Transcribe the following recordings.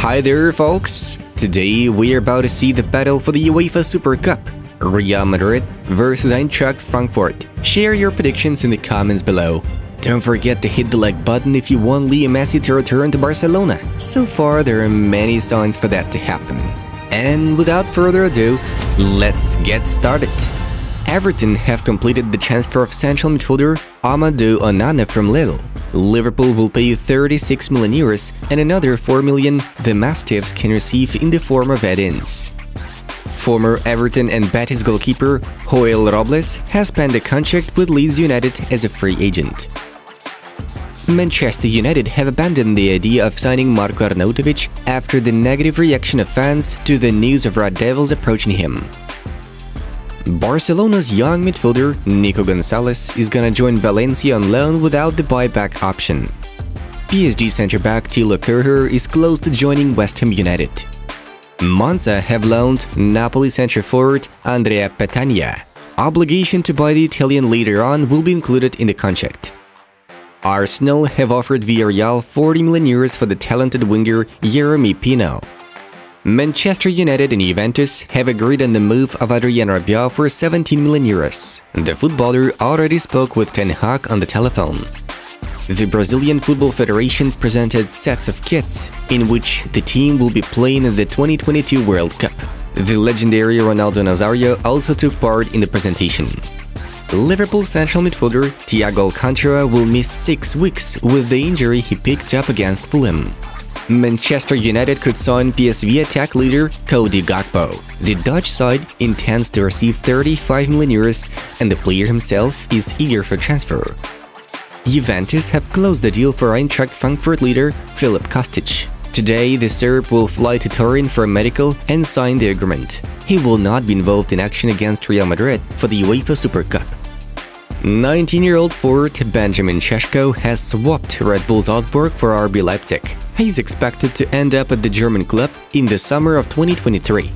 Hi there, folks! Today we are about to see the battle for the UEFA Super Cup, Real Madrid versus Eintracht Frankfurt. Share your predictions in the comments below. Don't forget to hit the like button if you want Lionel Messi to return to Barcelona. So far, there are many signs for that to happen. And without further ado, let's get started. Everton have completed the transfer of central midfielder Amadou Onana from Lille. Liverpool will pay 36 million euros and another 4 million the Mastiffs can receive in the form of add-ins. Former Everton and Betis goalkeeper Joel Robles has penned a contract with Leeds United as a free agent. Manchester United have abandoned the idea of signing Marko Arnautovic after the negative reaction of fans to the news of Red Devils approaching him. Barcelona's young midfielder Nico Gonzalez is gonna join Valencia on loan without the buyback option. PSG centre-back Thilo Kehrer is close to joining West Ham United. Monza have loaned Napoli centre-forward Andrea Petagna. Obligation to buy the Italian later on will be included in the contract. Arsenal have offered Villarreal 40 million euros for the talented winger Yeremy Pino. Manchester United and Juventus have agreed on the move of Adrien Rabiot for 17 million euros. The footballer already spoke with Ten Hag on the telephone. The Brazilian Football Federation presented sets of kits in which the team will be playing in the 2022 World Cup. The legendary Ronaldo Nazário also took part in the presentation. Liverpool central midfielder Thiago Alcantara will miss 6 weeks with the injury he picked up against Fulham. Manchester United could sign PSV attack leader Cody Gakpo. The Dutch side intends to receive 35 million euros and the player himself is eager for transfer. Juventus have closed the deal for Eintracht Frankfurt leader Filip Kostic. Today, the Serb will fly to Turin for a medical and sign the agreement. He will not be involved in action against Real Madrid for the UEFA Super Cup. 19-year-old forward Benjamin Šeško has swapped Red Bull Salzburg for RB Leipzig. He's expected to end up at the German club in the summer of 2023.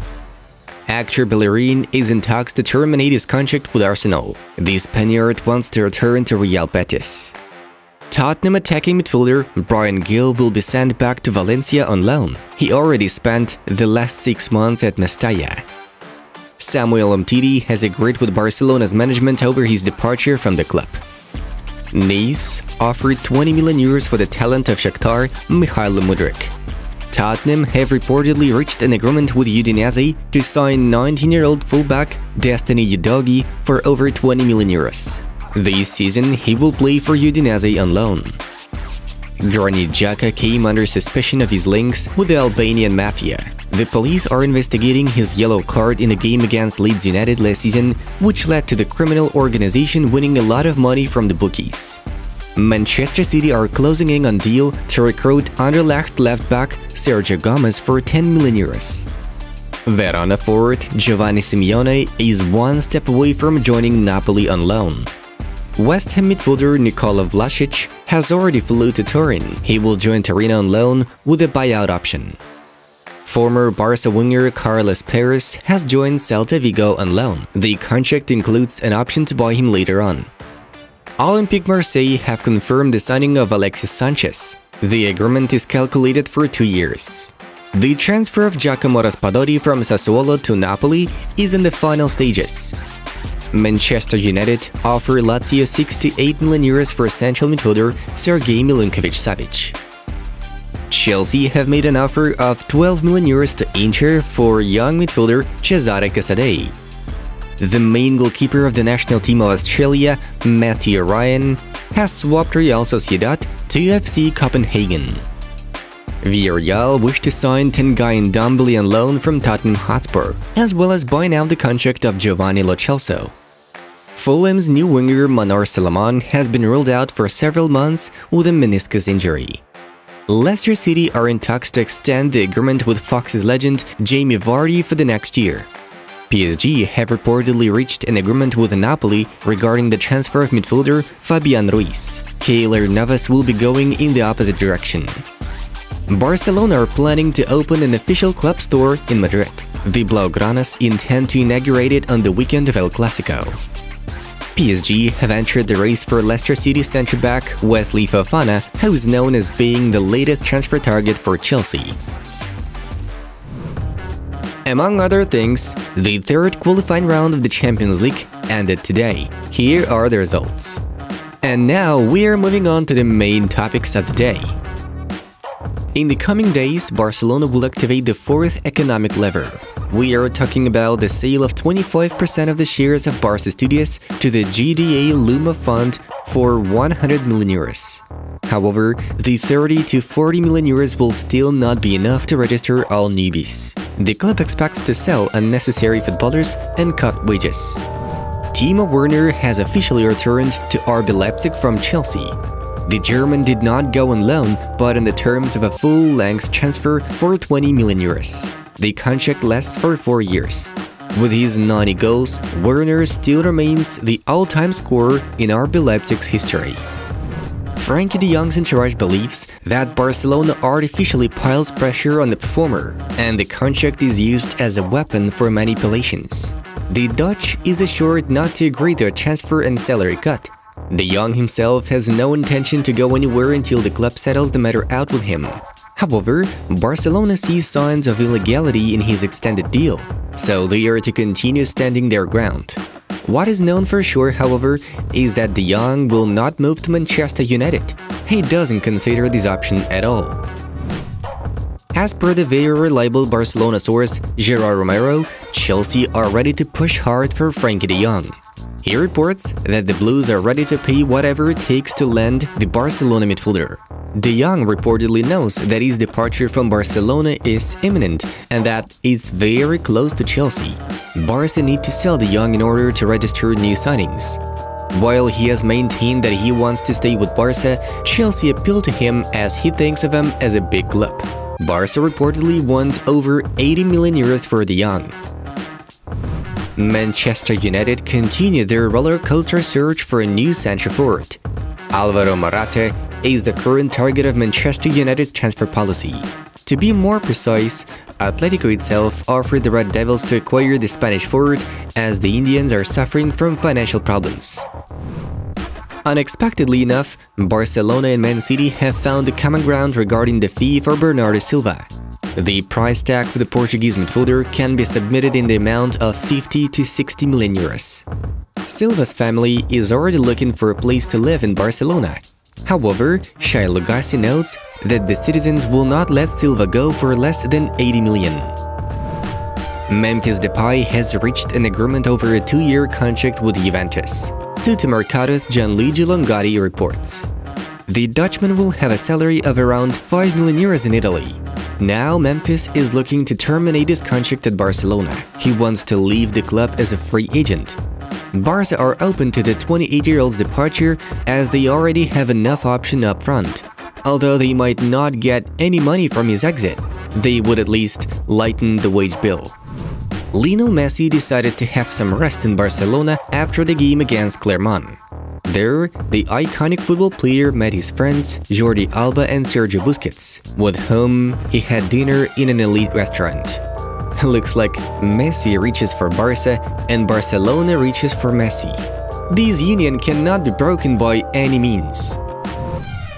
Actor Bellerin is in talks to terminate his contract with Arsenal. The Spaniard wants to return to Real Betis. Tottenham attacking midfielder Bryan Gil will be sent back to Valencia on loan. He already spent the last 6 months at Mestalla. Samuel Umtiti has agreed with Barcelona's management over his departure from the club. Nice offered 20 million euros for the talent of Shakhtar, Mikhailo Mudryk. Tottenham have reportedly reached an agreement with Udinese to sign 19-year-old fullback Destiny Udogie for over 20 million euros. This season, he will play for Udinese on loan. Granit Xhaka came under suspicion of his links with the Albanian mafia. The police are investigating his yellow card in a game against Leeds United last season, which led to the criminal organization winning a lot of money from the bookies. Manchester City are closing in on deal to recruit Anderlecht left-back Sergio Gomez for 10 million euros. Verona forward Giovanni Simeone is one step away from joining Napoli on loan. West Ham midfielder Nikola Vlasic has already flew to Turin. He will join Torino on loan with a buyout option. Former Barca winger Carlos Perez has joined Celta Vigo on loan. The contract includes an option to buy him later on. Olympique Marseille have confirmed the signing of Alexis Sanchez. The agreement is calculated for 2 years. The transfer of Giacomo Raspadori from Sassuolo to Napoli is in the final stages. Manchester United offer Lazio 68 million euros for central midfielder Sergej Milinkovic-Savic. Chelsea have made an offer of 12 million euros to Inter for young midfielder Cesare Casadei. The main goalkeeper of the national team of Australia, Matthew Ryan, has swapped Real Sociedad to FC Copenhagen. Villarreal wish to sign Tengayan Ndombele on loan from Tottenham Hotspur, as well as buying out the contract of Giovanni Lo Celso. Fulham's new winger Manor Salomon has been ruled out for several months with a meniscus injury. Leicester City are in talks to extend the agreement with Fox's legend Jamie Vardy for the next year. PSG have reportedly reached an agreement with Napoli regarding the transfer of midfielder Fabian Ruiz. Keylor Navas will be going in the opposite direction. Barcelona are planning to open an official club store in Madrid. The Blaugranas intend to inaugurate it on the weekend of El Clasico. PSG have entered the race for Leicester City centre-back Wesley Fofana, who is known as being the latest transfer target for Chelsea. Among other things, the third qualifying round of the Champions League ended today. Here are the results. And now we are moving on to the main topics of the day. In the coming days, Barcelona will activate the fourth economic lever. We are talking about the sale of 25% of the shares of Barca Studios to the GDA Luma Fund for 100 million euros. However, the 30 to 40 million euros will still not be enough to register all newbies. The club expects to sell unnecessary footballers and cut wages. Timo Werner has officially returned to RB Leipzig from Chelsea. The German did not go on loan, but on the terms of a full-length transfer for 20 million euros. The contract lasts for 4 years. With his 90 goals, Werner still remains the all-time scorer in RB Leipzig's history. Frankie de Jong's entourage believes that Barcelona artificially piles pressure on the performer, and the contract is used as a weapon for manipulations. The Dutch is assured not to agree to a transfer and salary cut. De Jong himself has no intention to go anywhere until the club settles the matter out with him. However, Barcelona sees signs of illegality in his extended deal, so they are to continue standing their ground. What is known for sure, however, is that De Jong will not move to Manchester United. He doesn't consider this option at all. As per the very reliable Barcelona source, Gerard Romero, Chelsea are ready to push hard for Frankie de Jong. He reports that the Blues are ready to pay whatever it takes to land the Barcelona midfielder. De Jong reportedly knows that his departure from Barcelona is imminent and that it's very close to Chelsea. Barca need to sell De Jong in order to register new signings. While he has maintained that he wants to stay with Barca, Chelsea appealed to him as he thinks of him as a big club. Barca reportedly wants over 80 million euros for De Jong. Manchester United continue their roller coaster search for a new centre forward. Alvaro Morata is the current target of Manchester United's transfer policy. To be more precise, Atletico itself offered the Red Devils to acquire the Spanish forward as the Indians are suffering from financial problems. Unexpectedly enough, Barcelona and Man City have found a common ground regarding the fee for Bernardo Silva. The price tag for the Portuguese midfielder can be submitted in the amount of 50 to 60 million euros. Silva's family is already looking for a place to live in Barcelona. However, Shai Lugassi notes that the citizens will not let Silva go for less than 80 million. Memphis Depay has reached an agreement over a 2-year contract with Juventus. Tutti Mercato's Gianluigi Longotti reports. The Dutchman will have a salary of around 5 million euros in Italy. Now Memphis is looking to terminate his contract at Barcelona. He wants to leave the club as a free agent. Barca are open to the 28-year-old's departure as they already have enough option up front. Although they might not get any money from his exit, they would at least lighten the wage bill. Lionel Messi decided to have some rest in Barcelona after the game against Clermont. There, the iconic football player met his friends Jordi, Alba and Sergio Busquets, with whom he had dinner in an elite restaurant. Looks like Messi reaches for Barca and Barcelona reaches for Messi. This union cannot be broken by any means.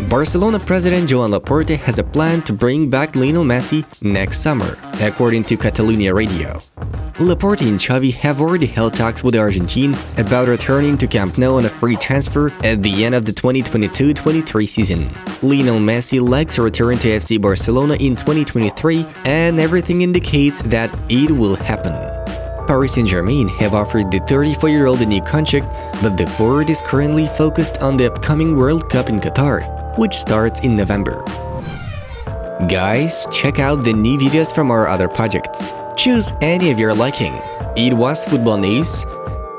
Barcelona president Joan Laporta has a plan to bring back Lionel Messi next summer, according to CatalunyaRadio. Laporta and Xavi have already held talks with Argentine about returning to Camp Nou on a free transfer at the end of the 2022-23 season. Lionel Messi likes to return to FC Barcelona in 2023, and everything indicates that it will happen. Paris Saint-Germain have offered the 34-year-old a new contract, but the forward is currently focused on the upcoming World Cup in Qatar, which starts in November. Guys, check out the new videos from our other projects. Choose any of your liking. It was Football News.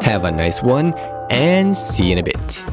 Have a nice one, and see you in a bit.